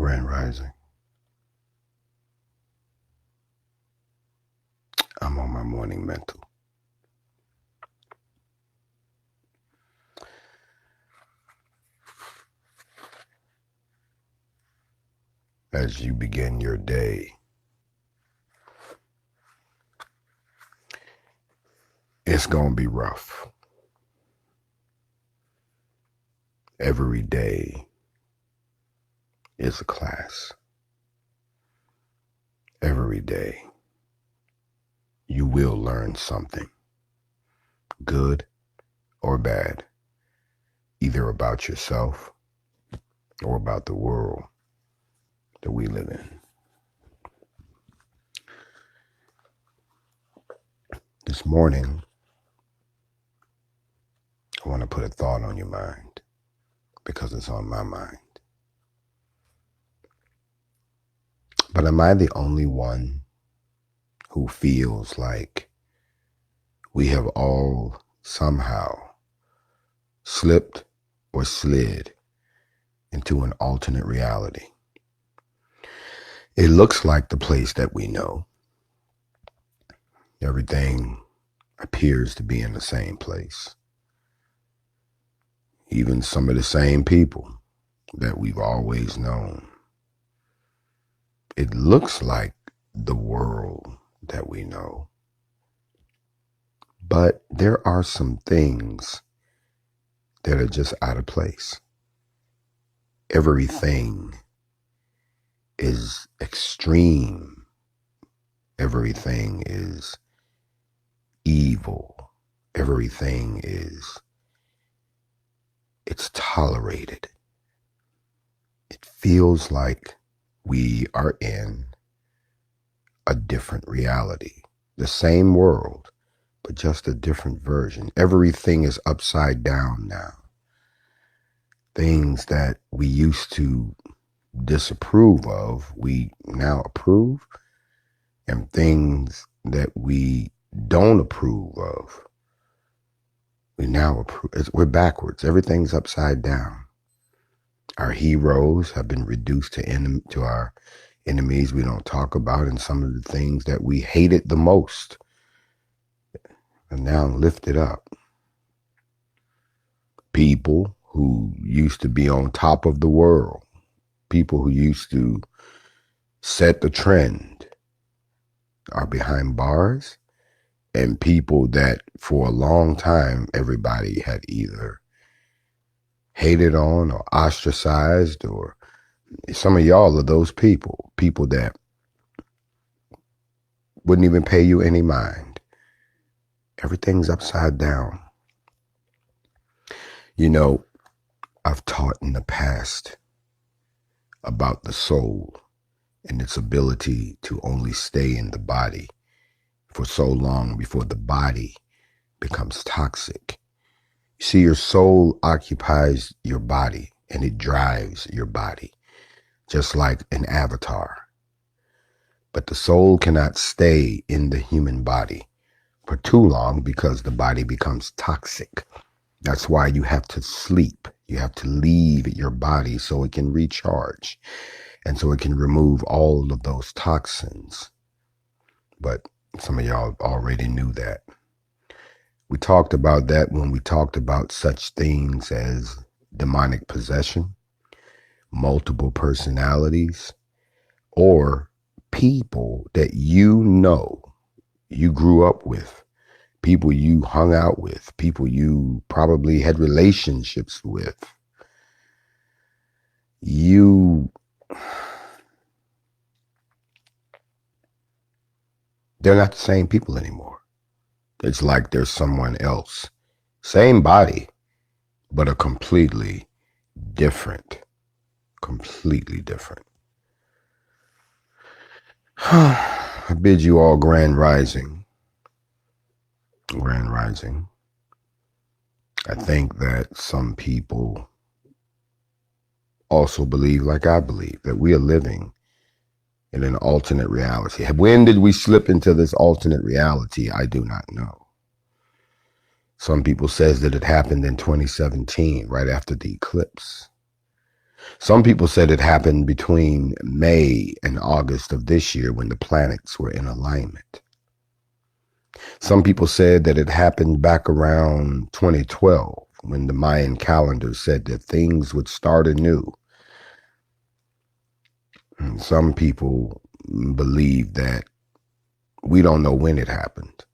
Grand Rising. I'm on my morning mental. As you begin your day, it's going to be rough. Every day is a class. Every day you will learn something, good or bad, either about yourself or about the world that we live in. This morning, I want to put a thought on your mind because it's on my mind. But am I the only one who feels like we have all somehow slipped or slid into an alternate reality? It looks like the place that we know. Everything appears to be in the same place. Even some of the same people that we've always known. It looks like the world that we know. But there are some things that are just out of place. Everything is extreme. Everything is evil. Everything it's tolerated. It feels like we are in a different reality. The same world, but just a different version. Everything is upside down now. Things that we used to disapprove of, we now approve. And things that we don't approve of, we now approve. We're backwards. Everything's upside down. Our heroes have been reduced to our enemies we don't talk about, and some of the things that we hated the most are now lifted up. People who used to be on top of the world, people who used to set the trend, are behind bars, and people that for a long time everybody had either hated on or ostracized, or some of y'all are those people that wouldn't even pay you any mind. Everything's upside down. You know, I've taught in the past about the soul and its ability to only stay in the body for so long before the body becomes toxic. You see, your soul occupies your body and it drives your body, just like an avatar. But the soul cannot stay in the human body for too long because the body becomes toxic. That's why you have to sleep. You have to leave your body so it can recharge and so it can remove all of those toxins. But some of y'all already knew that. We talked about that when we talked about such things as demonic possession, multiple personalities, or people that you know you grew up with, people you hung out with, people you probably had relationships with. They're not the same people anymore. It's like there's someone else. Same body, but a completely different. I bid you all grand rising. Grand rising. I think that some people also believe, like I believe, that we are living in an alternate reality. When did we slip into this alternate reality? I do not know. Some people says that it happened in 2017, right after the eclipse. Some people said it happened between May and August of this year when the planets were in alignment. Some people said that it happened back around 2012 when the Mayan calendar said that things would start anew. And some people believe that we don't know when it happened,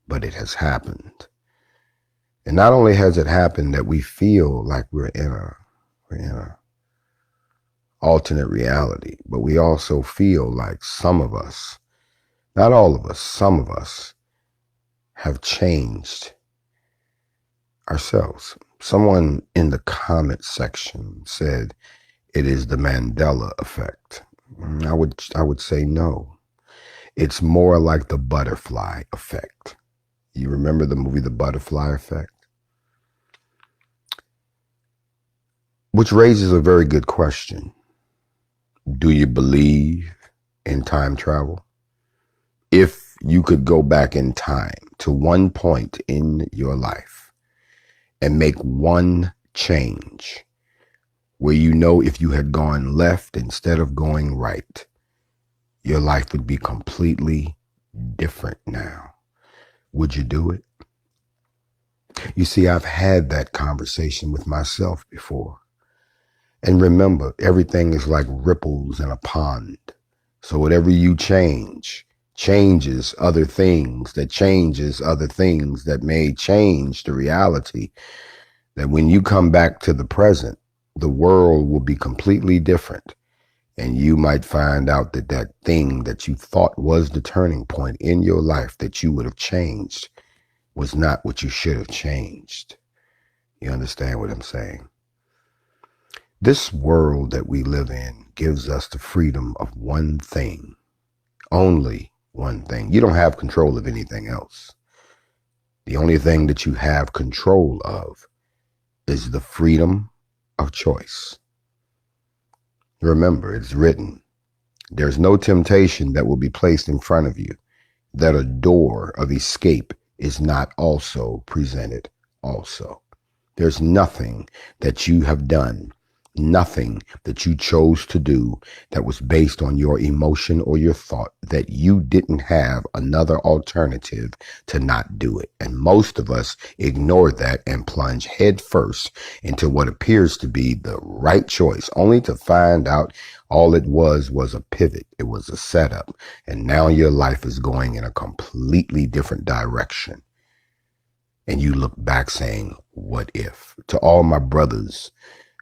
but it has happened. And not only has it happened that we feel like we're in a alternate reality, but we also feel like some of us, not all of us, some of us have changed ourselves. Someone in the comment section said it is the Mandela effect. I would say no. It's more like the butterfly effect. You remember the movie The Butterfly Effect? Which raises a very good question. Do you believe in time travel? If you could go back in time to one point in your life and make one change where you know if you had gone left instead of going right, your life would be completely different now. Would you do it? You see, I've had that conversation with myself before. And remember, everything is like ripples in a pond. So whatever you changes other things that changes other things that may change the reality. That when you come back to the present, the world will be completely different. And you might find out that that thing that you thought was the turning point in your life that you would have changed was not what you should have changed. You understand what I'm saying? This world that we live in gives us the freedom of one thing, only one thing. You don't have control of anything else. The only thing that you have control of is the freedom of choice. Remember, it's written, there's no temptation that will be placed in front of you that a door of escape is not also presented also. There's nothing that you have done, nothing that you chose to do that was based on your emotion or your thought that you didn't have another alternative to not do it. And most of us ignore that and plunge head first into what appears to be the right choice, only to find out all it was a pivot. It was a setup. And now your life is going in a completely different direction. And you look back saying, what if? To all my brothers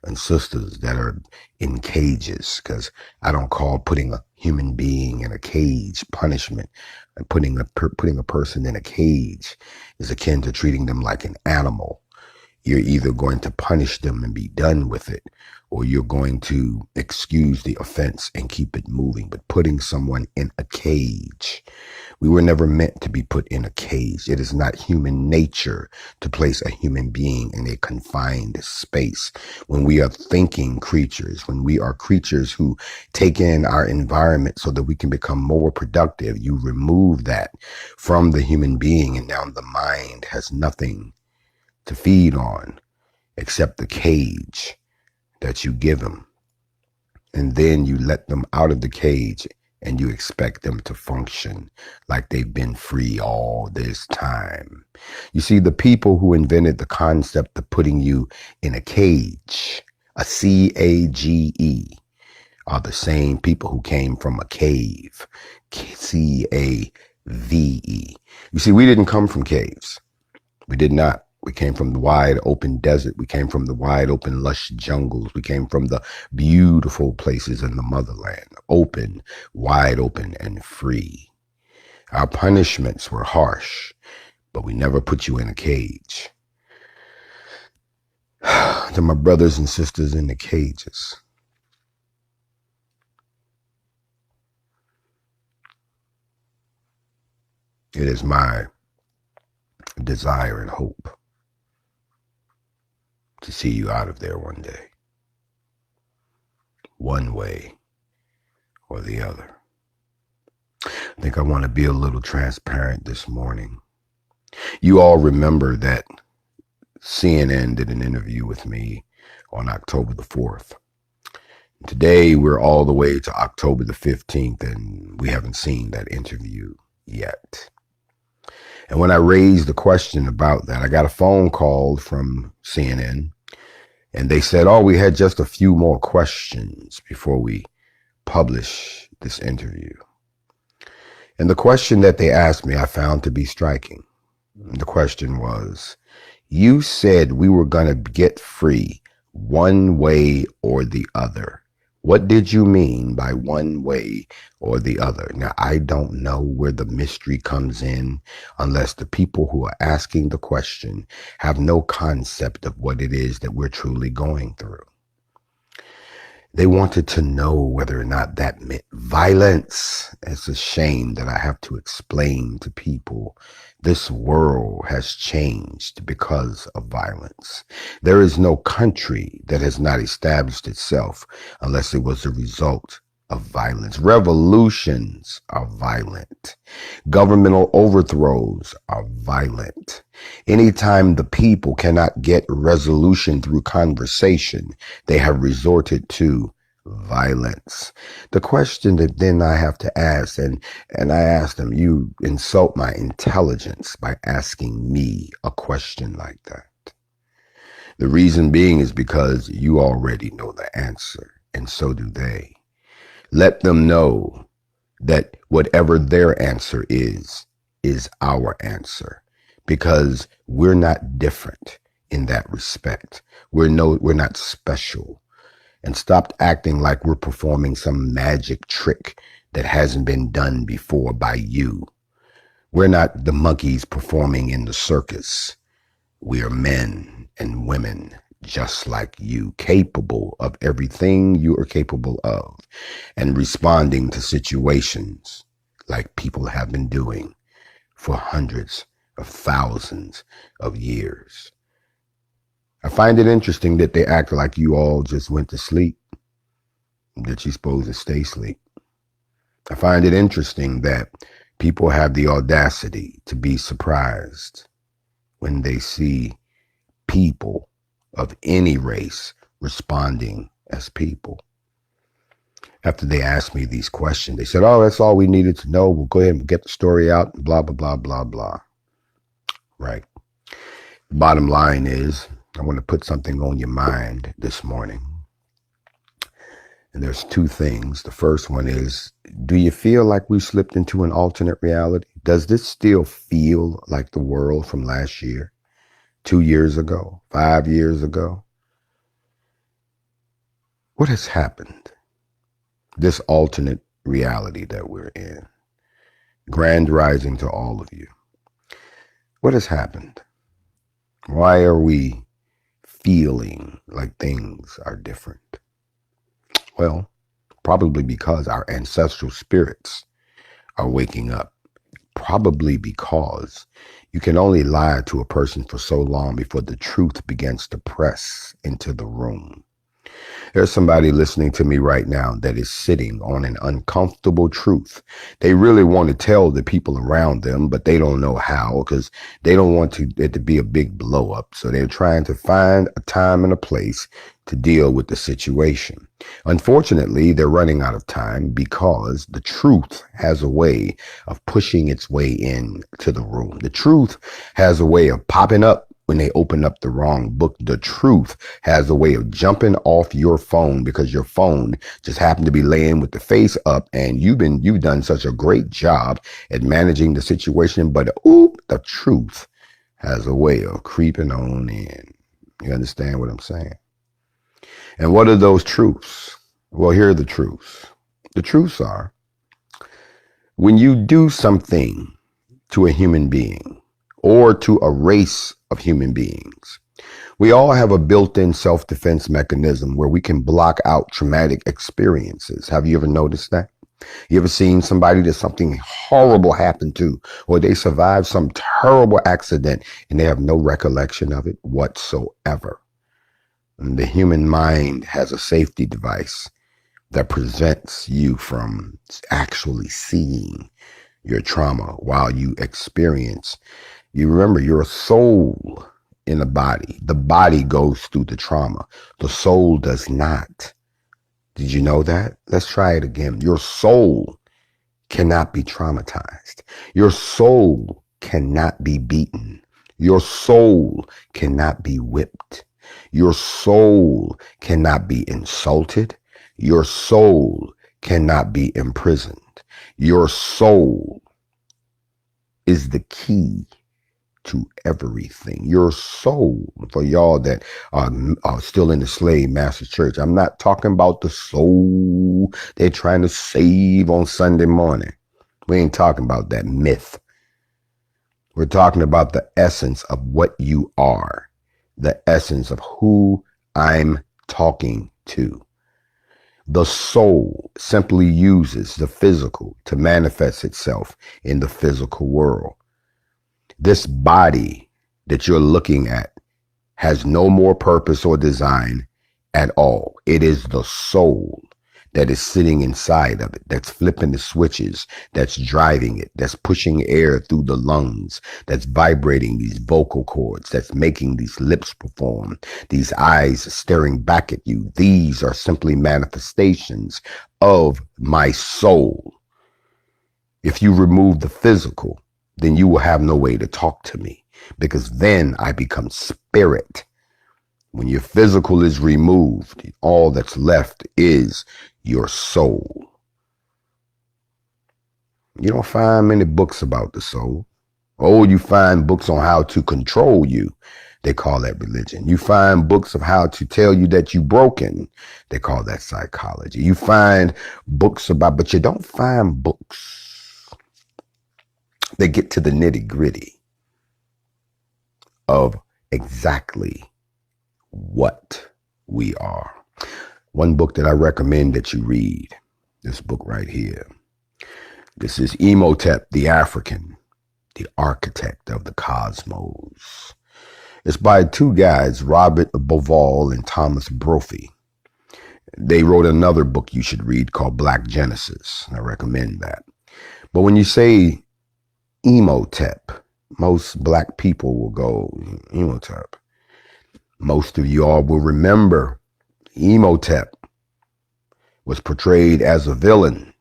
and sisters that are in cages, because I don't call putting a human being in a cage punishment. And putting a person in a cage is akin to treating them like an animal. You're either going to punish them and be done with it, or you're going to excuse the offense and keep it moving. But putting someone in a cage, we were never meant to be put in a cage. It is not human nature to place a human being in a confined space. When we are thinking creatures, when we are creatures who take in our environment so that we can become more productive, you remove that from the human being, and now the mind has nothing to feed on except the cage that you give them. And then you let them out of the cage and you expect them to function like they've been free all this time. You see, the people who invented the concept of putting you in a cage, a C-A-G-E, are the same people who came from a cave, C-A-V-E. You see, we didn't come from caves. We did not. We came from the wide open desert. We came from the wide open lush jungles. We came from the beautiful places in the motherland, open, wide open, and free. Our punishments were harsh, but we never put you in a cage. To my brothers and sisters in the cages, it is my desire and hope to see you out of there one day, one way or the other. I think I want to be a little transparent this morning. You all remember that CNN did an interview with me on October the 4th. Today, we're all the way to October the 15th, and we haven't seen that interview yet. And when I raised the question about that, I got a phone call from CNN, and they said, oh, we had just a few more questions before we publish this interview. And the question that they asked me, I found to be striking. The question was, you said we were going to get free one way or the other. What did you mean by one way or the other? Now, I don't know where the mystery comes in unless the people who are asking the question have no concept of what it is that we're truly going through. They wanted to know whether or not that meant violence. It's a shame that I have to explain to people this world has changed because of violence. There is no country that has not established itself unless it was a result of violence. Revolutions are violent. Governmental overthrows are violent. Anytime the people cannot get resolution through conversation, they have resorted to violence. The question that then I have to ask, and I asked them, you insult my intelligence by asking me a question like that. The reason being is because you already know the answer, and so do they. Let them know that whatever their answer is our answer, because we're not different in that respect. We're not special. And stop acting like we're performing some magic trick that hasn't been done before by you. We're not the monkeys performing in the circus. We are men and women just like you, capable of everything you are capable of, and responding to situations like people have been doing for hundreds of thousands of years. I find it interesting that they act like you all just went to sleep, that you're supposed to stay asleep. I find it interesting that people have the audacity to be surprised when they see people of any race responding as people. After they asked me these questions, they said, oh, that's all we needed to know. We'll go ahead and get the story out, blah, blah, blah, blah, blah. Right. The bottom line is, I want to put something on your mind this morning. And there's two things. The first one is, do you feel like we slipped into an alternate reality? Does this still feel like the world from last year, 2 years ago, 5 years ago? What has happened? This alternate reality that we're in. Grand rising to all of you. What has happened? Why are we feeling like things are different? Well, probably because our ancestral spirits are waking up. Probably because you can only lie to a person for so long before the truth begins to press into the room. There's somebody listening to me right now that is sitting on an uncomfortable truth. They really want to tell the people around them, but they don't know how, because they don't want it to be a big blow up. So they're trying to find a time and a place to deal with the situation. Unfortunately, they're running out of time because the truth has a way of pushing its way into the room. The truth has a way of popping up when they open up the wrong book. The truth has a way of jumping off your phone because your phone just happened to be laying with the face up, and you've done such a great job at managing the situation, but the truth has a way of creeping on in. You understand what I'm saying? And what are those truths? Well, here are the truths. The truths are, when you do something to a human being or to a race of human beings, we all have a built-in self-defense mechanism where we can block out traumatic experiences. Have you ever noticed that? You ever seen somebody that something horrible happened to, or they survived some terrible accident and they have no recollection of it whatsoever? And the human mind has a safety device that prevents you from actually seeing your trauma while you experience. You remember, you're a soul in a body. The body goes through the trauma. The soul does not. Did you know that? Let's try it again. Your soul cannot be traumatized. Your soul cannot be beaten. Your soul cannot be whipped. Your soul cannot be insulted. Your soul cannot be imprisoned. Your soul is the key to everything. Your soul, for y'all that are still in the slave master church, I'm not talking about the soul they're trying to save on Sunday morning. We ain't talking about that myth. We're talking about the essence of what you are, the essence of who I'm talking to. The soul simply uses the physical to manifest itself in the physical world. This body that you're looking at has no more purpose or design at all. It is the soul that is sitting inside of it, that's flipping the switches, that's driving it, that's pushing air through the lungs, that's vibrating these vocal cords, that's making these lips perform, these eyes staring back at you. These are simply manifestations of my soul. If you remove the physical, then you will have no way to talk to me, because then I become spirit. When your physical is removed, all that's left is your soul. You don't find many books about the soul. Oh, you find books on how to control you. They call that religion. You find books of how to tell you that you're broken. They call that psychology. You find books about, but you don't find books that get to the nitty gritty of exactly what we are. One book that I recommend that you read, this book right here. This is Imhotep the African, the architect of the cosmos. It's by two guys, Robert Bauval and Thomas Brophy. They wrote another book you should read called Black Genesis. I recommend that. But when you say Imhotep, most black people will go, Imhotep. Most of you all will remember Imhotep was portrayed as a villain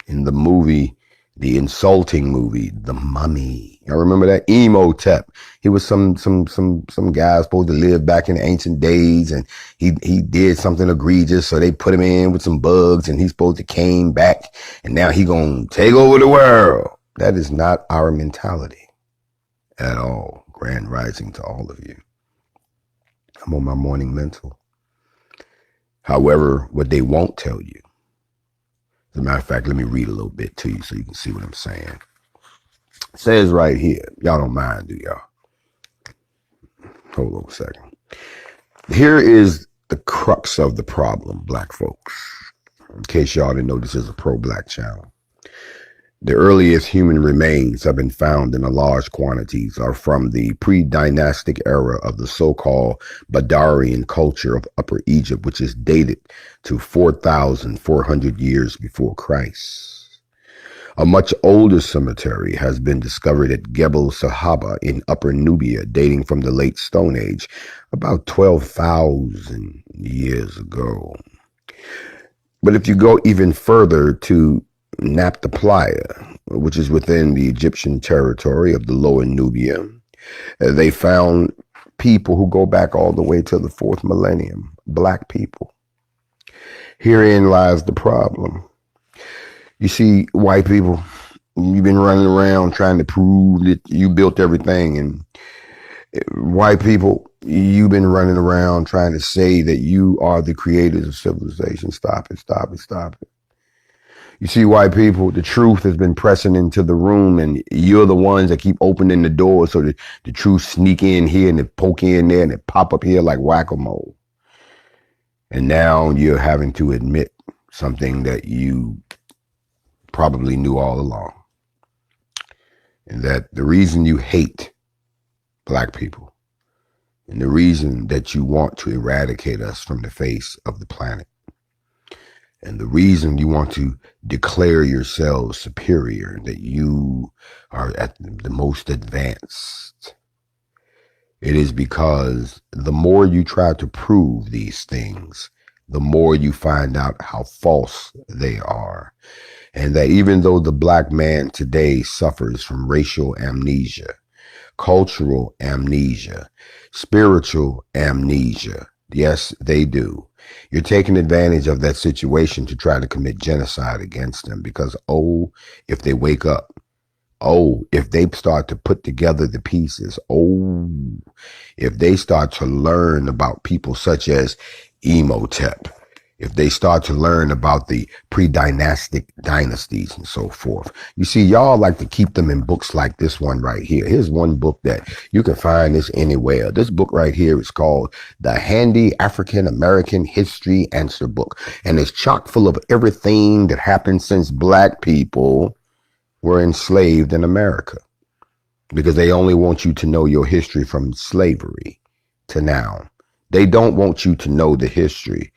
in the movie, the insulting movie, The Mummy. I remember that Imhotep. He was some guy supposed to live back in the ancient days, and he did something egregious, so they put him in with some bugs, and he's supposed to came back, and now he gonna take over the world. That is not our mentality at all. Grand rising to all of you. I'm on my morning mental. However, what they won't tell you, as a matter of fact, let me read a little bit to you so you can see what I'm saying. It says right here, y'all don't mind, do y'all? Hold on a second. Here is the crux of the problem, black folks. In case y'all didn't know, this is a pro-black channel. The earliest human remains have been found in large quantities are from the pre-dynastic era of the so-called Badarian culture of Upper Egypt, which is dated to 4,400 years before Christ. A much older cemetery has been discovered at Gebel Sahaba in Upper Nubia, dating from the late Stone Age, about 12,000 years ago. But if you go even further to Napta Playa, which is within the Egyptian territory of the Lower Nubia, they found people who go back all the way to the 4th millennium, black people. Herein lies the problem. You see, white people, you've been running around trying to prove that you built everything, and white people, you've been running around trying to say that you are the creators of civilization. Stop it, stop it, stop it. You see, white people, the truth has been pressing into the room, and you're the ones that keep opening the door so that the truth sneak in here and it poke in there and it pop up here like whack-a-mole. And now you're having to admit something that you probably knew all along. And that the reason you hate black people and the reason that you want to eradicate us from the face of the planet and the reason you want to declare yourselves superior, that you are at the most advanced, it is because the more you try to prove these things, the more you find out how false they are. And that even though the black man today suffers from racial amnesia, cultural amnesia, spiritual amnesia, yes, they do. You're taking advantage of that situation to try to commit genocide against them because, oh, if they wake up, oh, if they start to put together the pieces, oh, if they start to learn about people such as Emotep, if they start to learn about the pre-dynastic dynasties and so forth. You see, y'all like to keep them in books like this one right here. Here's one book that you can find this anywhere. This book right here is called The Handy African American History Answer Book. And it's chock full of everything that happened since black people were enslaved in America, because they only want you to know your history from slavery to now. They don't want you to know the history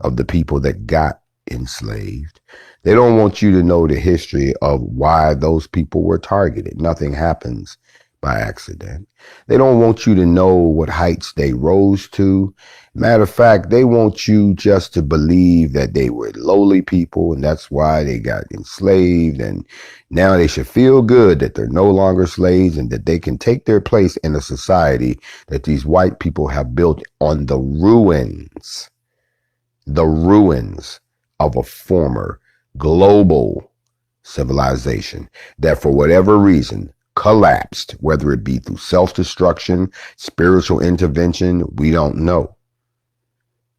of the people that got enslaved. They don't want you to know the history of why those people were targeted. Nothing happens by accident. They don't want you to know what heights they rose to. Matter of fact, they want you just to believe that they were lowly people and that's why they got enslaved, and now they should feel good that they're no longer slaves and that they can take their place in a society that these white people have built on the ruins of a former global civilization that for whatever reason collapsed, whether it be through self-destruction, spiritual intervention, we don't know.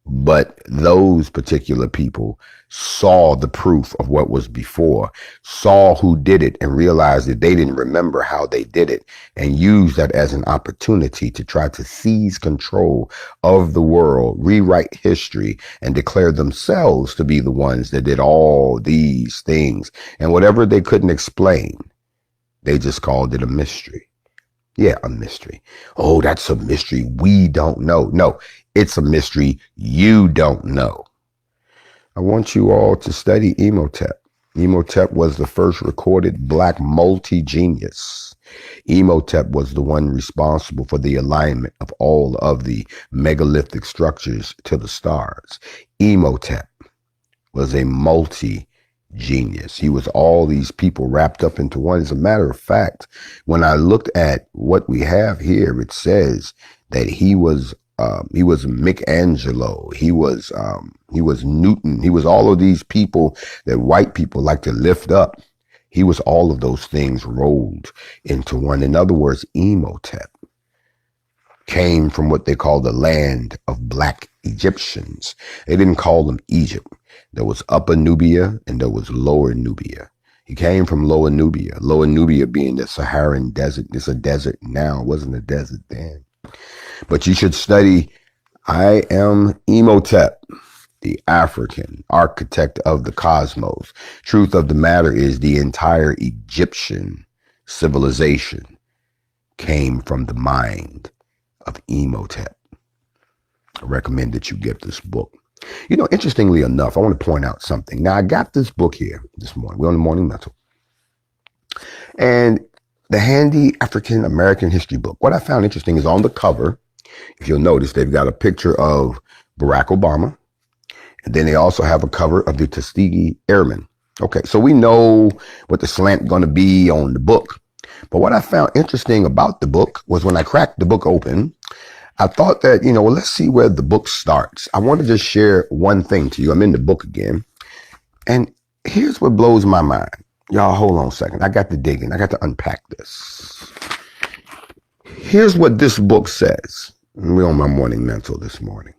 But those particular people saw the proof of what was before, saw who did it, and realized that they didn't remember how they did it, and used that as an opportunity to try to seize control of the world, rewrite history, and declare themselves to be the ones that did all these things. And whatever they couldn't explain, they just called it a mystery. Yeah, a mystery. Oh, that's a mystery we don't know. No, it's a mystery you don't know. I want you all to study Emotep. Emotep was the first recorded black multi-genius. Emotep was the one responsible for the alignment of all of the megalithic structures to the stars. Emotep was a multi-genius. He was all these people wrapped up into one. As a matter of fact, when I looked at what we have here, it says that he was Michelangelo, he was Newton, he was all of these people that white people like to lift up. He was all of those things rolled into one. In other words, Emotep came from what they call the land of black Egyptians. They didn't call them Egypt. There was Upper Nubia and there was Lower Nubia. He came from Lower Nubia. Lower Nubia being the Saharan desert. It's a desert now. It wasn't a desert then. But you should study I am Emotep, the African architect of the cosmos. Truth of the matter is the entire Egyptian civilization came from the mind of Emotep. I recommend that you get this book. You know, interestingly enough, I want to point out something. Now, I got this book here this morning. We're on the Morning Mental. And the Handy African American History book. What I found interesting is on the cover, if you'll notice, they've got a picture of Barack Obama. And then they also have a cover of the Tuskegee Airmen. Okay, so we know what the slant going to be on the book. But what I found interesting about the book was when I cracked the book open, I thought that, well, let's see where the book starts. I want to just share one thing to you. I'm in the book again. And here's what blows my mind. Y'all, hold on a second. I got to dig in. I got to unpack this. Here's what this book says. We're on my morning mental this morning.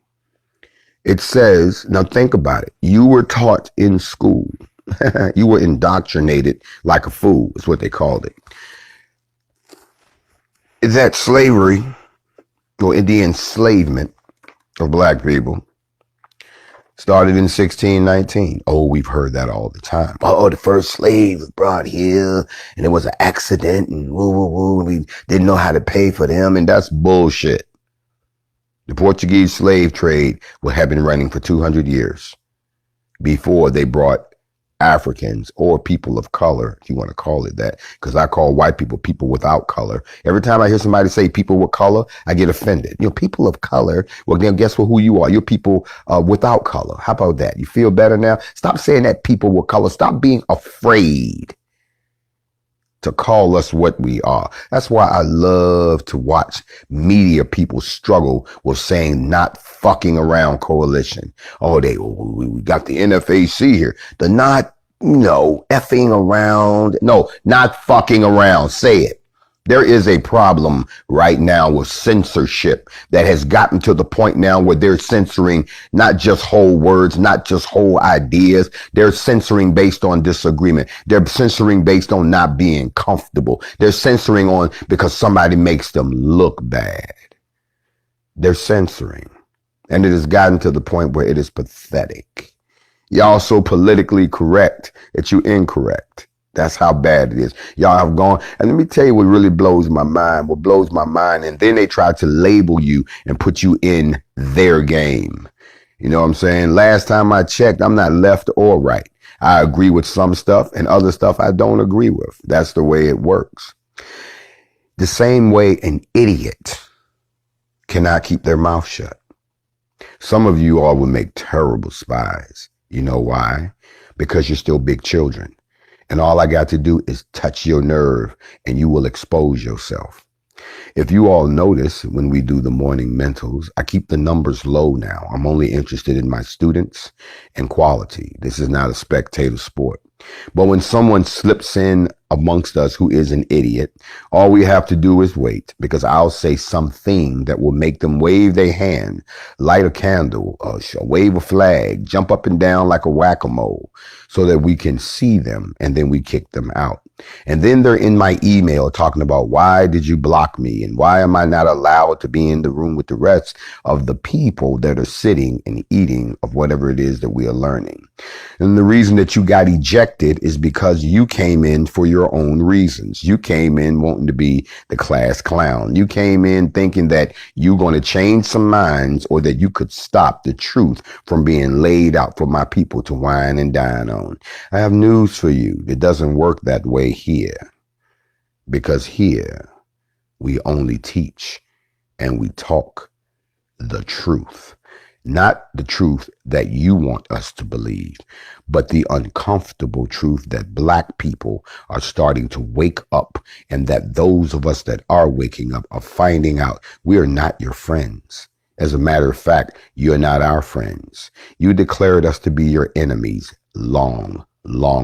It says, now think about it. You were taught in school. You were indoctrinated like a fool, is what they called it. That slavery, or the enslavement of black people, started in 1619. Oh, we've heard that all the time. Oh, the first slave was brought here and it was an accident and woo, woo, woo. We didn't know how to pay for them. And that's bullshit. The Portuguese slave trade would have been running for 200 years before they brought Africans or people of color, if you want to call it that, because I call white people people without color. Every time I hear somebody say people with color, I get offended. People of color, well, then guess what? Who you are? You're people without color. How about that? You feel better now? Stop saying that people with color. Stop being afraid to call us what we are. That's why I love to watch media people struggle with saying not fucking around coalition. Oh, we got the NFAC here. The not, effing around. No, not fucking around. Say it. There is a problem right now with censorship that has gotten to the point now where they're censoring not just whole words, not just whole ideas. They're censoring based on disagreement. They're censoring based on not being comfortable. They're censoring on because somebody makes them look bad. They're censoring. And it has gotten to the point where it is pathetic. Y'all so politically correct that you're incorrect. That's how bad it is. Y'all have gone. And let me tell you what really blows my mind. What blows my mind. And then they try to label you and put you in their game. You know what I'm saying? Last time I checked, I'm not left or right. I agree with some stuff and other stuff I don't agree with. That's the way it works. The same way an idiot cannot keep their mouth shut. Some of you all will make terrible spies. You know why? Because you're still big children. And all I got to do is touch your nerve and you will expose yourself. If you all notice when we do the morning mentals, I keep the numbers low now. I'm only interested in my students and quality. This is not a spectator sport. But when someone slips in amongst us who is an idiot, all we have to do is wait, because I'll say something that will make them wave their hand, light a candle, wave a flag, jump up and down like a whack-a-mole so that we can see them, and then we kick them out. And then they're in my email talking about why did you block me and why am I not allowed to be in the room with the rest of the people that are sitting and eating of whatever it is that we are learning. And the reason that you got ejected is because you came in for your own reasons. You came in wanting to be the class clown. You came in thinking that you're going to change some minds or that you could stop the truth from being laid out for my people to wine and dine on. I have news for you. It doesn't work that way here, because here we only teach and we talk the truth. Not the truth that you want us to believe, but the uncomfortable truth that Black people are starting to wake up, and that those of us that are waking up are finding out we are not your friends. As a matter of fact, you're not our friends. You declared us to be your enemies long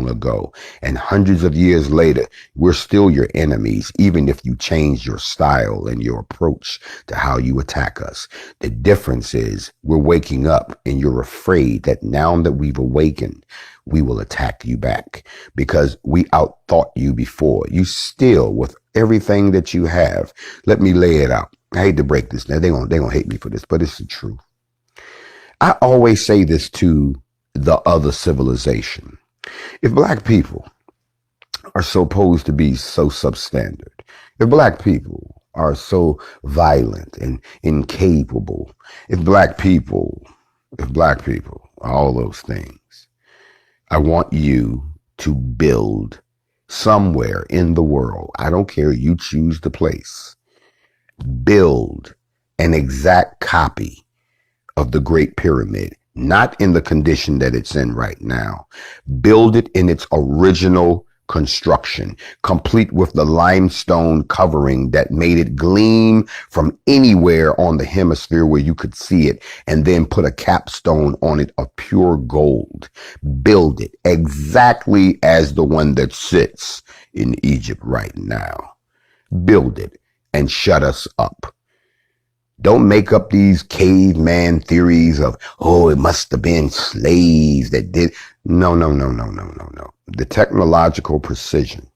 ago. And hundreds of years later, we're still your enemies, even if you change your style and your approach to how you attack us. The difference is we're waking up and you're afraid that now that we've awakened, we will attack you back because we outthought you before. You still, with everything that you have, let me lay it out. I hate to break this now. They're gonna hate me for this, but it's the truth. I always say this to the other civilization. If Black people are supposed to be so substandard, if Black people are so violent and incapable, if Black people are all those things, I want you to build somewhere in the world. I don't care, you choose the place. Build an exact copy of the Great Pyramid. Not in the condition that it's in right now. Build it in its original construction, complete with the limestone covering that made it gleam from anywhere on the hemisphere where you could see it, and then put a capstone on it of pure gold. Build it exactly as the one that sits in Egypt right now. Build it and shut us up. Don't make up these caveman theories of, oh, it must have been slaves that did. No. The technological precision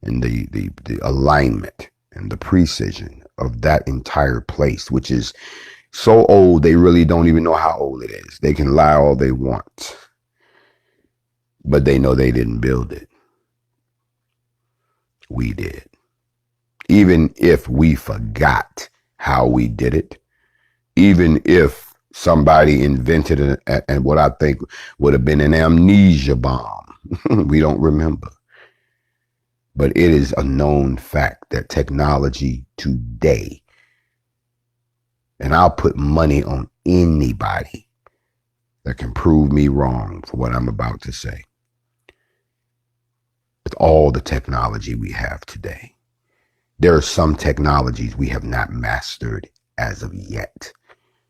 and the alignment and the precision of that entire place, which is so old, they really don't even know how old it is. They can lie all they want, but they know they didn't build it. We did. Even if we forgot how we did it, even if somebody invented and what I think would have been an amnesia bomb We don't remember. But it is a known fact that technology today, and I'll put money on anybody that can prove me wrong for what I'm about to say. With all the technology we have today, there are some technologies we have not mastered as of yet.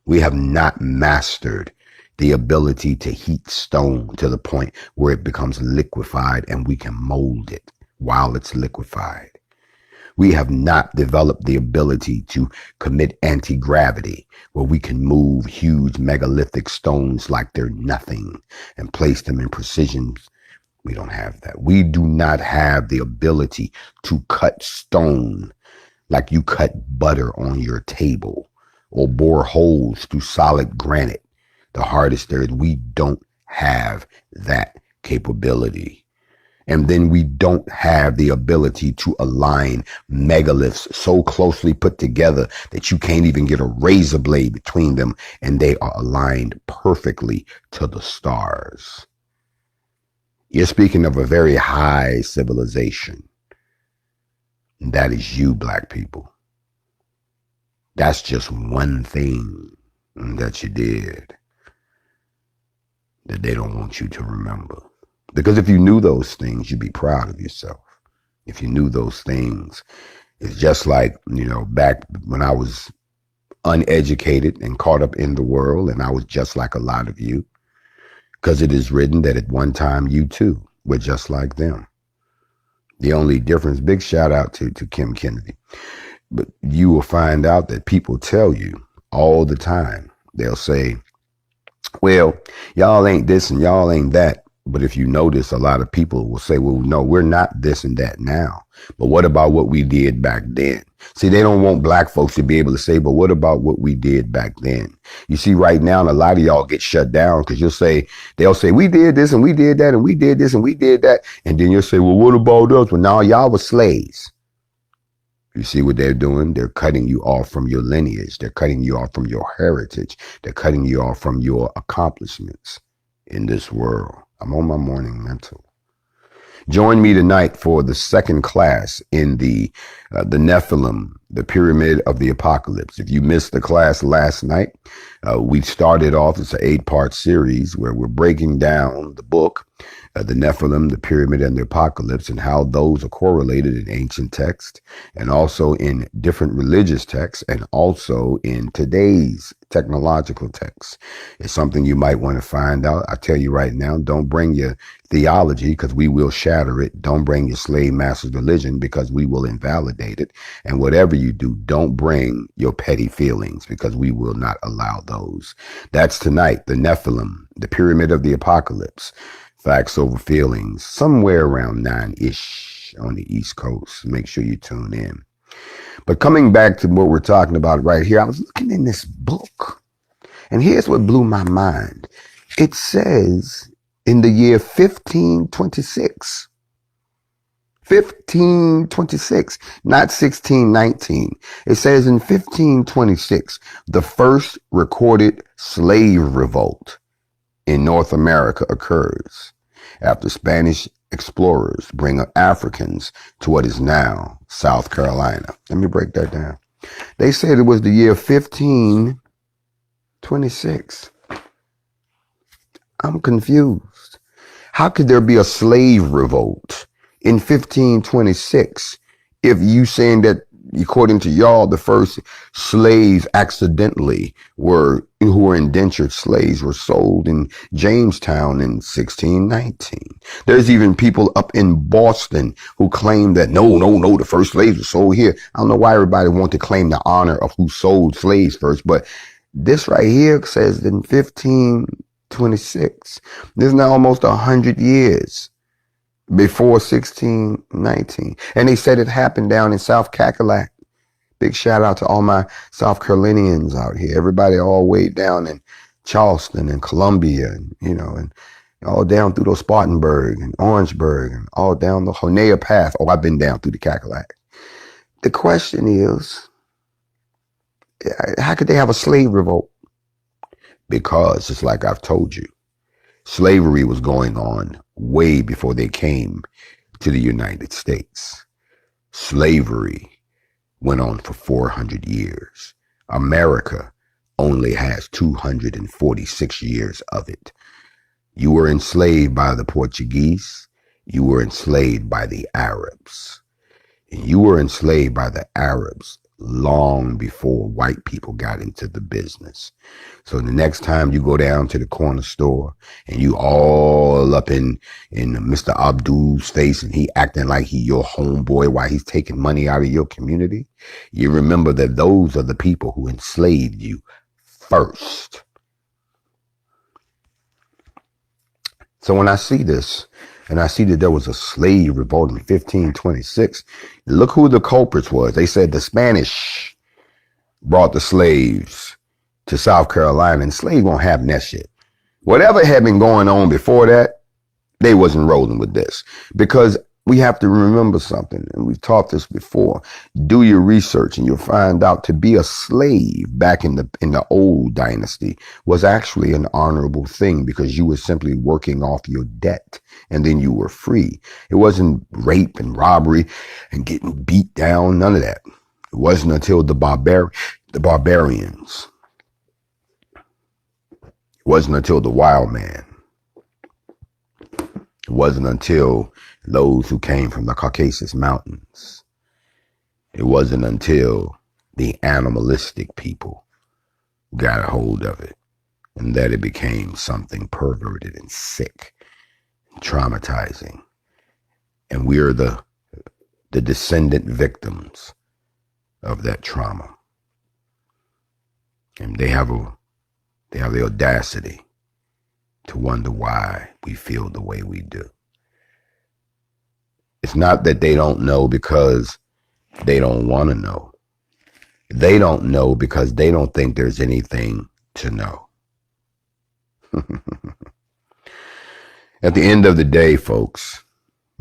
We have not mastered the ability to heat stone to the point where it becomes liquefied and we can mold it while it's liquefied. We have not developed the ability to commit anti-gravity, where we can move huge megalithic stones like they're nothing and place them in precision. We don't have that. We do not have the ability to cut stone like you cut butter on your table, or bore holes through solid granite. The hardest there is, we don't have that capability. And then we don't have the ability to align megaliths so closely put together that you can't even get a razor blade between them, and they are aligned perfectly to the stars. You're speaking of a very high civilization. And that is you, Black people. That's just one thing that you did that they don't want you to remember. Because if you knew those things, you'd be proud of yourself. If you knew those things, it's just like, back when I was uneducated and caught up in the world, and I was just like a lot of you, because it is written that at one time you too were just like them. The only difference, big shout out to Kim Kennedy, but you will find out that people tell you all the time, they'll say, well, y'all ain't this and y'all ain't that. But if you notice, a lot of people will say, well, no, we're not this and that now. But what about what we did back then? See, they don't want Black folks to be able to say, but what about what we did back then? You see, right now, a lot of y'all get shut down because they'll say, we did this and we did that and we did this and we did that. And then you'll say, well, what about us? Well, now y'all were slaves. You see what they're doing? They're cutting you off from your lineage. They're cutting you off from your heritage. They're cutting you off from your accomplishments in this world. I'm on my morning mental. Join me tonight for the second class in the Nephilim, the Pyramid of the Apocalypse. If you missed the class last night, we started off, it's an 8-part series where we're breaking down the book, the Nephilim, the Pyramid, and the Apocalypse, and how those are correlated in ancient texts and also in different religious texts and also in today's technological texts. It's something you might want to find out. I tell you right now, don't bring your theology because we will shatter it. Don't bring your slave master's religion because we will invalidate it. And whatever you do, don't bring your petty feelings because we will not allow those. That's tonight, the Nephilim, the Pyramid of the Apocalypse. Facts over feelings, somewhere around 9-ish on the East Coast. Make sure you tune in. But coming back to what we're talking about right here, I was looking in this book, and here's what blew my mind. It says in the year 1526, 1526, not 1619. It says in 1526, the first recorded slave revolt in North America occurs after Spanish explorers bring Africans to what is now South Carolina. Let me break that down. They said it was the year 1526. I'm confused. How could there be a slave revolt in 1526 if you saying that, according to y'all, the first slaves accidentally who were indentured slaves were sold in Jamestown in 1619. There's even people up in Boston who claim that no, the first slaves were sold here. I don't know why everybody wants to claim the honor of who sold slaves first, but this right here says in 1526. This is now almost 100 years before 1619. And they said it happened down in South Cackalack. Big shout out to all my South Carolinians out here. Everybody all way down in Charleston and Columbia, and, and all down through those Spartanburg and Orangeburg and all down the Honea Path. Oh, I've been down through the Cackalack. The question is, how could they have a slave revolt? Because, just like I've told you, Slavery was going on way before they came to the United States. Slavery went on for 400 years. America only has 246 years of it. You were enslaved by the Portuguese. You were enslaved by the Arabs. And you were enslaved by the Arabs long before white people got into the business. So the next time you go down to the corner store and you all up in Mr. Abdul's face and he acting like he your homeboy while he's taking money out of your community, you remember that those are the people who enslaved you first. So when I see this, and I see that there was a slave revolt in 1526, look who the culprits was. They said the Spanish brought the slaves to South Carolina, and slaves won't have that shit. Whatever had been going on before that, they wasn't rolling with this. Because we have to remember something, and we've taught this before. Do your research and you'll find out to be a slave back in the old dynasty was actually an honorable thing, because you were simply working off your debt and then you were free. It wasn't rape and robbery and getting beat down, none of that. It wasn't until the barbarians. It wasn't until the wild man. It wasn't until those who came from the Caucasus Mountains. It wasn't until the animalistic people got a hold of it, and that it became something perverted and sick, and traumatizing. And we're the descendant victims of that trauma. And they have the audacity to wonder why we feel the way we do. It's not that they don't know because they don't want to know. They don't know because they don't think there's anything to know. At the end of the day, folks,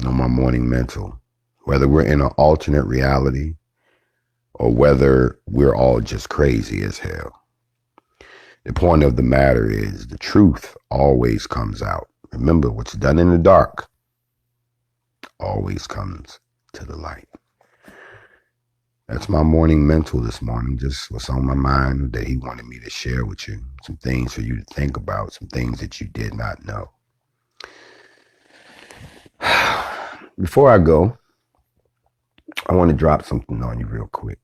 on my morning mental, whether we're in an alternate reality or whether we're all just crazy as hell, the point of the matter is the truth always comes out. Remember, what's done in the dark always comes to the light. That's my morning mental this morning. Just what's on my mind that he wanted me to share with you. Some things for you to think about, some things that you did not know. Before I go, I want to drop something on you real quick.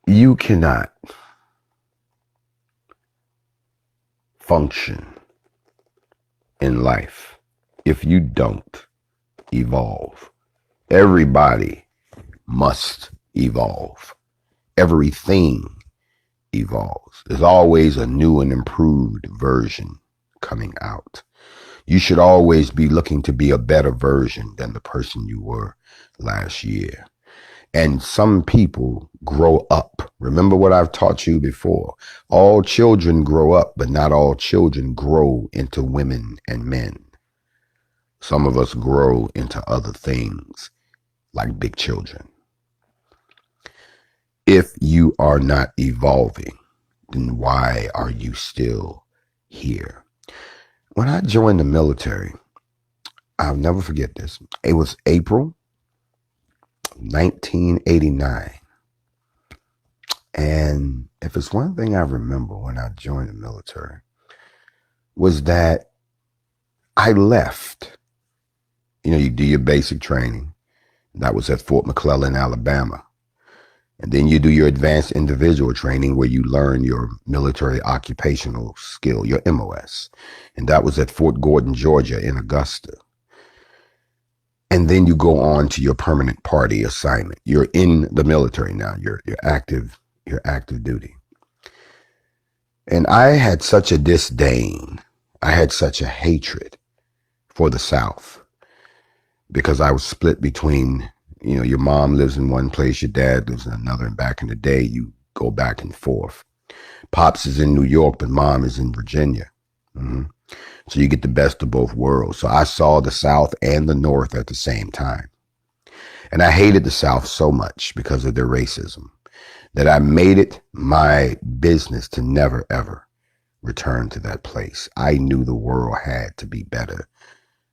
You cannot function in life if you don't evolve. Everybody must evolve. Everything evolves. There's always a new and improved version coming out. You should always be looking to be a better version than the person you were last year. And some people grow up. Remember what I've taught you before. All children grow up, but not all children grow into women and men. Some of us grow into other things, like big children. If you are not evolving, then why are you still here? When I joined the military, I'll never forget this. It was April 1989. And if it's one thing I remember when I joined the military, was that I left. You know, you do your basic training. That was at Fort McClellan, Alabama. And then you do your advanced individual training where you learn your military occupational skill, your MOS. And that was at Fort Gordon, Georgia in Augusta. And then you go on to your permanent party assignment. You're in the military now. You're active duty. And I had such a disdain. I had such a hatred for the South because I was split between, you know, your mom lives in one place, your dad lives in another. And back in the day, you go back and forth. Pops is in New York, but mom is in Virginia. So you get the best of both worlds. So I saw the South and the North at the same time. And I hated the South so much because of their racism that I made it my business to never, ever return to that place. I knew the world had to be better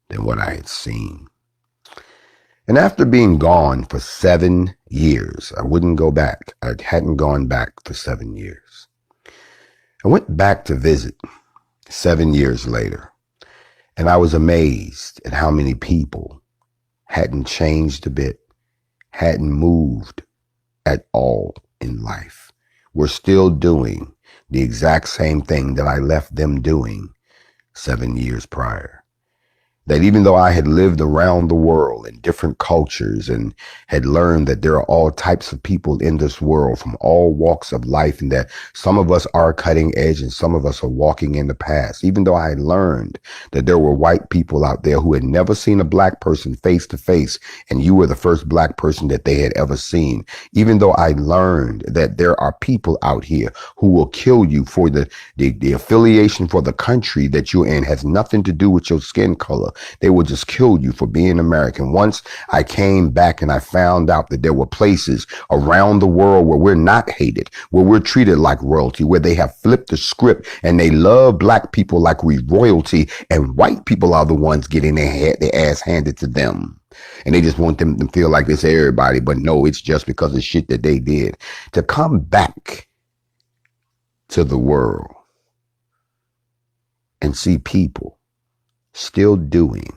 than what I had seen. And after being gone for 7 years, I wouldn't go back. I hadn't gone back for 7 years. I went back to visit 7 years later, and I was amazed at how many people hadn't changed a bit, hadn't moved at all in life. Were still doing the exact same thing that I left them doing 7 years prior. That even though I had lived around the world in different cultures and had learned that there are all types of people in this world from all walks of life, and that some of us are cutting edge and some of us are walking in the past, even though I had learned that there were white people out there who had never seen a black person face to face, and you were the first black person that they had ever seen, even though I learned that there are people out here who will kill you for the affiliation for the country that you're in, has nothing to do with your skin color. They will just kill you for being American. Once I came back and I found out that there were places around the world where we're not hated, where we're treated like royalty, where they have flipped the script and they love black people like we royalty, and white people are the ones getting their ass handed to them. And they just want them to feel like it's everybody, but no, it's just because of shit that they did. To come back to the world and see people still doing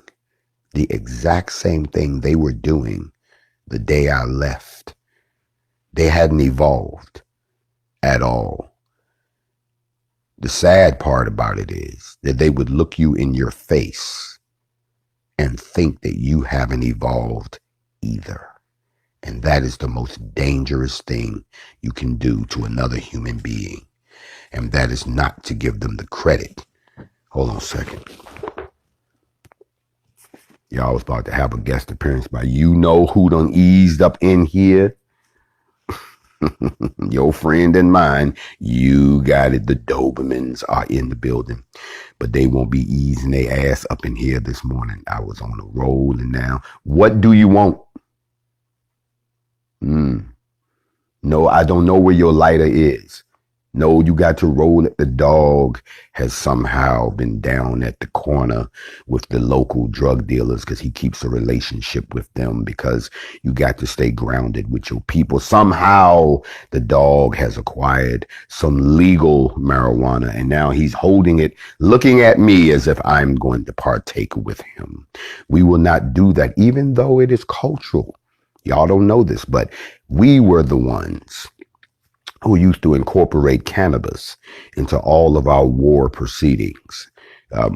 the exact same thing they were doing the day I left. They hadn't evolved at all. The sad part about it is that they would look you in your face and think that you haven't evolved either. And that is the most dangerous thing you can do to another human being. And that is not to give them the credit. Hold on a second. Y'all was about to have a guest appearance by you know who done eased up in here. Your friend and mine. You got it. The Dobermans are in the building, but they won't be easing their ass up in here this morning. I was on a roll, and now what do you want? No, I don't know where your lighter is. No, you got to roll it. The dog has somehow been down at the corner with the local drug dealers because he keeps a relationship with them, because you got to stay grounded with your people. Somehow the dog has acquired some legal marijuana, and now he's holding it, looking at me as if I'm going to partake with him. We will not do that, even though it is cultural. Y'all don't know this, but we were the ones who used to incorporate cannabis into all of our war proceedings.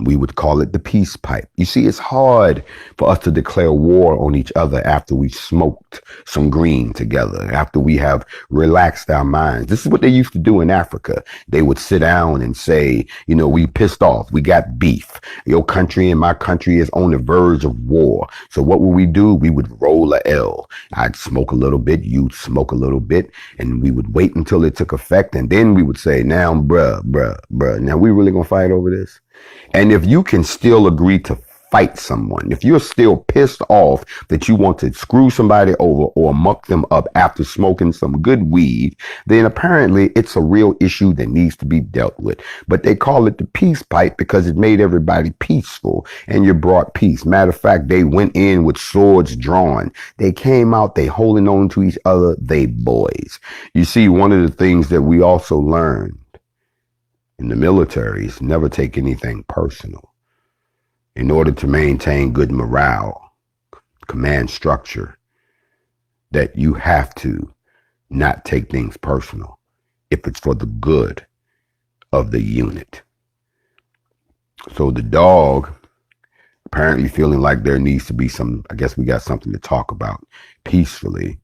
We would call it the peace pipe. You see, it's hard for us to declare war on each other after we've smoked some green together, after we have relaxed our minds. This is what they used to do in Africa. They would sit down and say, you know, we pissed off. We got beef. Your country and my country is on the verge of war. So what would we do? We would roll a L. I'd smoke a little bit. You'd smoke a little bit. And we would wait until it took effect. And then we would say, now, bruh, now we really gonna fight over this? And if you can still agree to fight someone, if you're still pissed off that you want to screw somebody over or muck them up after smoking some good weed, then apparently it's a real issue that needs to be dealt with. But they call it the peace pipe because it made everybody peaceful, and you brought peace. Matter of fact, they went in with swords drawn. They came out, they holding on to each other, they boys. You see, one of the things that we also learned in the military is never take anything personal. In order to maintain good morale, command structure, that you have to not take things personal if it's for the good of the unit. So the dog, apparently feeling like there needs to be some, I guess we got something to talk about peacefully,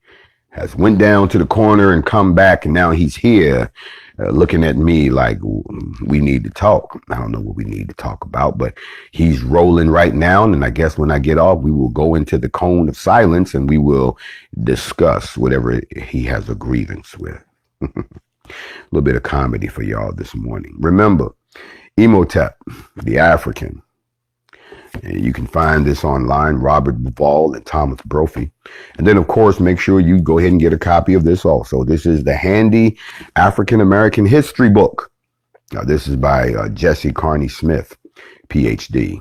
has went down to the corner and come back, and now he's here looking at me like we need to talk. I don't know what we need to talk about, but he's rolling right now. And I guess when I get off, we will go into the cone of silence and we will discuss whatever he has a grievance with. A little bit of comedy for y'all this morning. Remember, Imhotep, the African. And you can find this online, Robert Ball and Thomas Brophy. And then, of course, make sure you go ahead and get a copy of this also. This is the handy African-American history book. Now, this is by Jesse Carney Smith, PhD.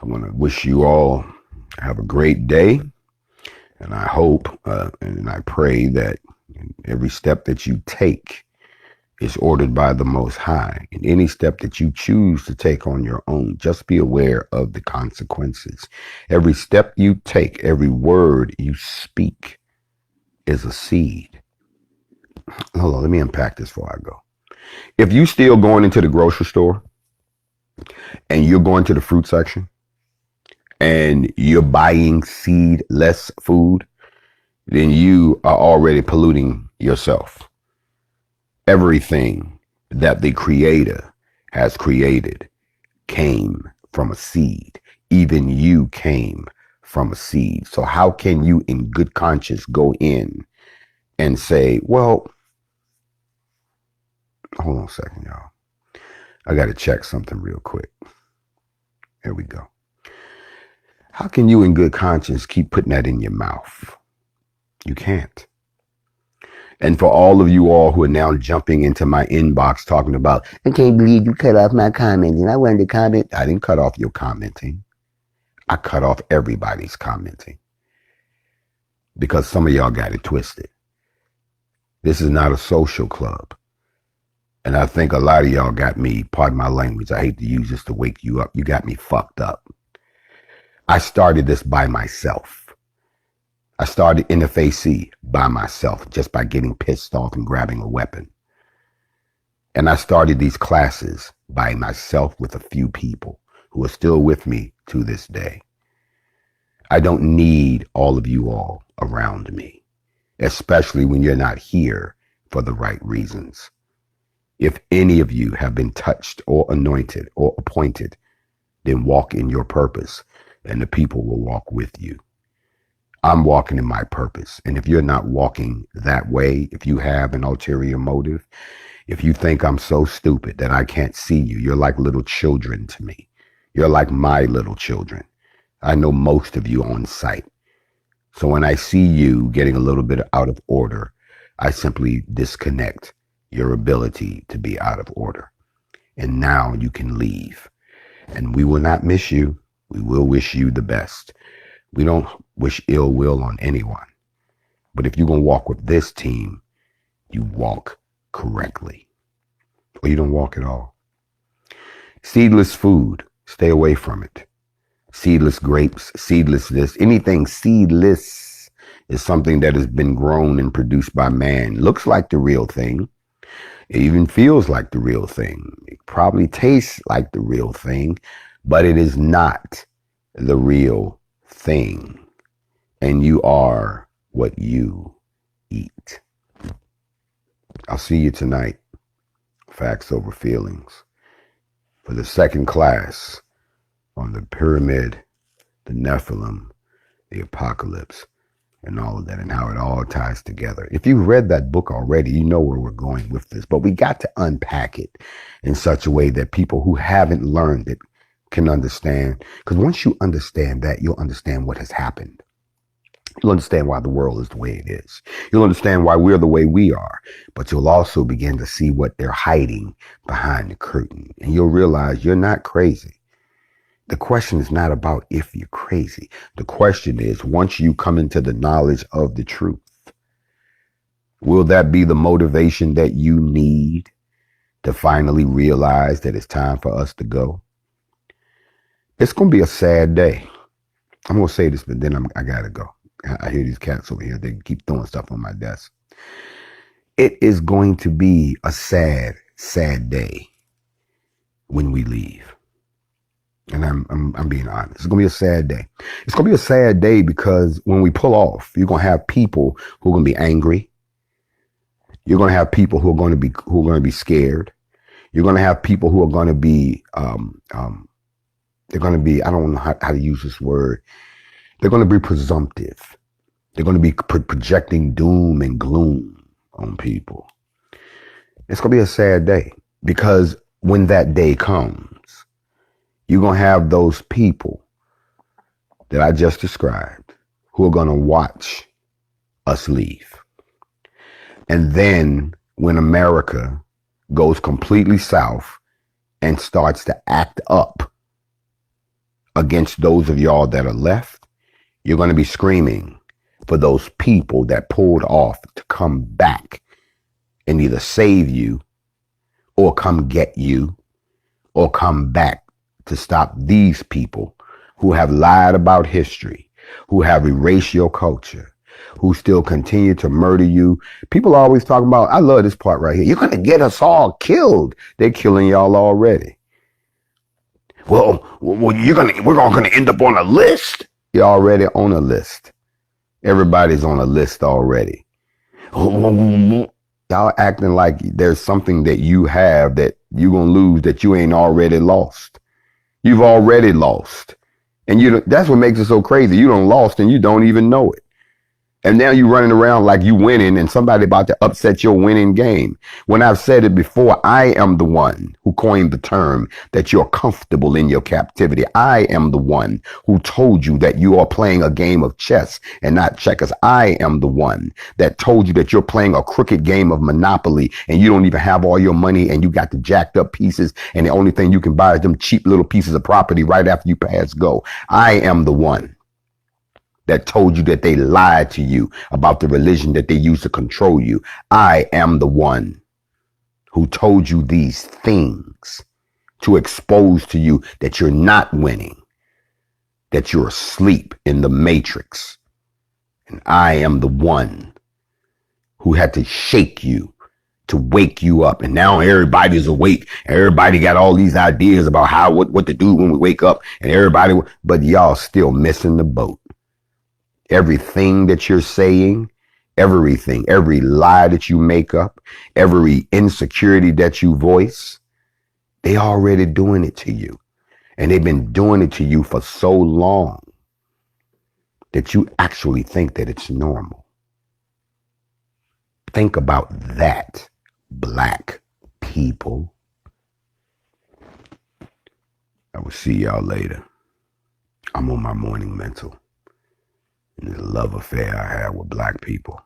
I want to wish you all have a great day. And I hope and I pray that every step that you take is ordered by the Most High. And any step that you choose to take on your own, just be aware of the consequences. Every step you take, every word you speak is a seed. Hold on, let me unpack this before I go. If you still going into the grocery store and you're going to the fruit section and you're buying seedless food, then you are already polluting yourself. Everything that the Creator has created came from a seed. Even you came from a seed. So how can you in good conscience go in and say, well, hold on a second, y'all. I got to check something real quick. There we go. How can you in good conscience keep putting that in your mouth? You can't. And for all of you all who are now jumping into my inbox talking about, I can't believe you cut off my commenting. I wanted to comment. I didn't cut off your commenting. I cut off everybody's commenting. Because some of y'all got it twisted. This is not a social club. And I think a lot of y'all got me, pardon my language, I hate to use this to wake you up. You got me fucked up. I started this by myself. I started NFAC by myself, just by getting pissed off and grabbing a weapon. And I started these classes by myself with a few people who are still with me to this day. I don't need all of you all around me, especially when you're not here for the right reasons. If any of you have been touched or anointed or appointed, then walk in your purpose and the people will walk with you. I'm walking in my purpose. And if you're not walking that way, if you have an ulterior motive, if you think I'm so stupid that I can't see you, you're like little children to me. You're like my little children. I know most of you on sight. So when I see you getting a little bit out of order, I simply disconnect your ability to be out of order. And now you can leave. And we will not miss you. We will wish you the best. We don't wish ill will on anyone. But if you're going to walk with this team, you walk correctly. Or you don't walk at all. Seedless food, stay away from it. Seedless grapes, seedless this, anything seedless is something that has been grown and produced by man. Looks like the real thing. It even feels like the real thing. It probably tastes like the real thing, but it is not the real thing. And you are what you eat. I'll see you tonight. Facts over feelings. For the second class on the pyramid, the Nephilim, the apocalypse, and all of that, and how it all ties together. If you've read that book already, you know where we're going with this. But we got to unpack it in such a way that people who haven't learned it can understand. Because once you understand that, you'll understand what has happened. You'll understand why the world is the way it is. You'll understand why we're the way we are. But you'll also begin to see what they're hiding behind the curtain. And you'll realize you're not crazy. The question is not about if you're crazy. The question is, once you come into the knowledge of the truth, will that be the motivation that you need to finally realize that it's time for us to go? It's going to be a sad day. I'm going to say this, but then I got to go. I hear these cats over here. They keep throwing stuff on my desk. It is going to be a sad, sad day when we leave. And I'm being honest. It's going to be a sad day. It's going to be a sad day because when we pull off, you're going to have people who are going to be angry. You're going to have people who are going to be scared. You're going to have people who are going to be they're going to be, I don't know how to use this word. They're going to be presumptive. They're going to be projecting doom and gloom on people. It's going to be a sad day because when that day comes, you're going to have those people that I just described who are going to watch us leave. And then when America goes completely south and starts to act up against those of y'all that are left, you're going to be screaming for those people that pulled off to come back and either save you or come get you or come back to stop these people who have lied about history, who have erased your culture, who still continue to murder you. People always talking about, I love this part right here, you're going to get us all killed. They're killing y'all already. Well, we're all going to end up on a list. You're already on a list. Everybody's on a list already. Y'all acting like there's something that you have that you're going to lose that you ain't already lost. You've already lost. And that's what makes it so crazy. You done lost and you don't even know it. And now you're running around like you winning and somebody about to upset your winning game. When I've said it before, I am the one who coined the term that you're comfortable in your captivity. I am the one who told you that you are playing a game of chess and not checkers. I am the one that told you that you're playing a crooked game of Monopoly and you don't even have all your money and you got the jacked up pieces and the only thing you can buy is them cheap little pieces of property right after you pass go. I am the one that told you that they lied to you about the religion that they used to control you. I am the one who told you these things to expose to you that you're not winning, that you're asleep in the matrix. And I am the one who had to shake you to wake you up. And now everybody's awake. Everybody got all these ideas about what to do when we wake up. And but y'all still missing the boat. Everything that you're saying, everything, every lie that you make up, every insecurity that you voice, they already doing it to you. And they've been doing it to you for so long that you actually think that it's normal. Think about that, Black people. I will see y'all later. I'm on my morning mental. And the love affair I have with Black people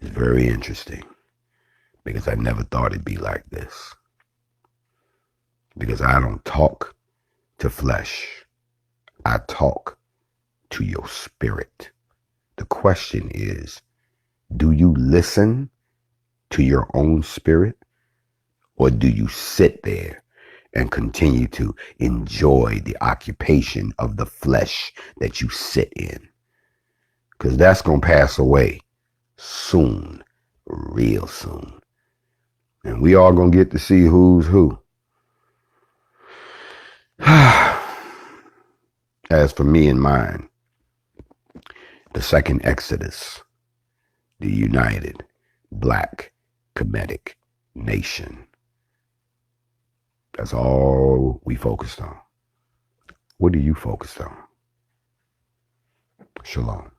is very interesting because I never thought it'd be like this. Because I don't talk to flesh. I talk to your spirit. The question is, do you listen to your own spirit or do you sit there and continue to enjoy the occupation of the flesh that you sit in? Because that's going to pass away soon, real soon. And we all going to get to see who's who. As for me and mine, the second Exodus, the united Black Kemetic nation. That's all we focused on. What are you focused on? Shalom.